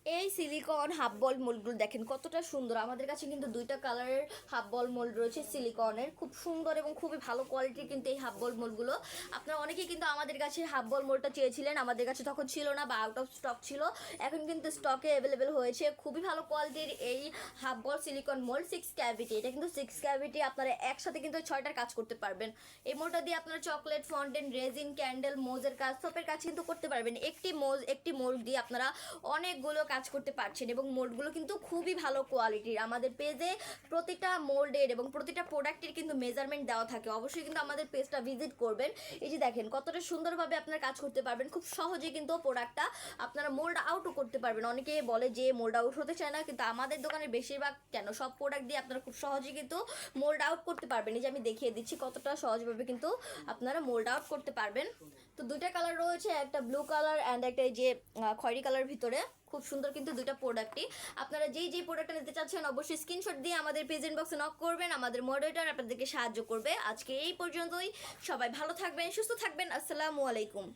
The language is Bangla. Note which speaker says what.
Speaker 1: এই সিলিকন হাফ বল মোল্ডগুলো দেখেন কতটা সুন্দর। আমাদের কাছে কিন্তু দুইটা কালারের হাফ বল মোল্ড রয়েছে সিলিকনের, খুব সুন্দর এবং খুবই ভালো কোয়ালিটির কিন্তু এই হাফ বল মোল্ডগুলো। আপনারা অনেকেই কিন্তু আমাদের কাছে হাফ বল মোল্ডটা চেয়েছিলেন, আমাদের কাছে তখন ছিল না বা আউট অফ স্টক ছিল, এখন কিন্তু স্টকে অ্যাভেলেবেল হয়েছে। খুবই ভালো কোয়ালিটির এই হাফ বল সিলিকন মোল্ড 6 ক্যাভিটি, এটা কিন্তু 6 ক্যাভিটি, আপনারা একসাথে কিন্তু 6টার কাজ করতে পারবেন। এই মোল্ডটা দিয়ে আপনারা চকলেট, ফন্টেন, রেজিন, ক্যান্ডেল, মোজের কাজ, সোপের কাজ কিন্তু করতে পারবেন। একটি মোল্ড দিয়ে আপনারা অনেকগুলো কাজ করতে পারছেন এবং মোল্ডগুলো কিন্তু খুবই ভালো কোয়ালিটির। আমাদের পেজে প্রতিটা মোল্ডের এবং প্রতিটা প্রোডাক্টের কিন্তু মেজারমেন্ট দেওয়া থাকে, অবশ্যই কিন্তু আমাদের পেজটা ভিজিট করবেন। এই যে দেখেন কতটা সুন্দরভাবে আপনারা কাজ করতে পারবেন, খুব সহজে কিন্তু প্রোডাক্টটা আপনারা মোল্ড আউটও করতে পারবেন। অনেকে বলে যে মোল্ড আউট হতে চায় না, কিন্তু আমাদের দোকানের বেশিরভাগ কেন সব প্রোডাক্ট দিয়ে আপনারা খুব সহজে কিন্তু মোল্ড আউট করতে পারবেন। এই যে আমি দেখিয়ে দিচ্ছি কতটা সহজভাবে কিন্তু আপনারা মোল্ড আউট করতে পারবেন। তো দুইটা কালার রয়েছে, একটা ব্লু কালার অ্যান্ড একটা এই যে খয়েরি কালার ভিতরে, খুব সুন্দর কিন্তু দুইটা প্রোডাক্টই। আপনারা যেই প্রোডাক্টটা নিতে চাচ্ছেন অবশ্যই স্ক্রিনশট দিয়ে আমাদের পেজ ইনবক্সে নক করবেন, আমাদের মডারেটর আপনাদেরকে সাহায্য করবে। আজকে এই পর্যন্তই, সবাই ভালো থাকবেন, সুস্থ থাকবেন, আসসালামু আলাইকুম।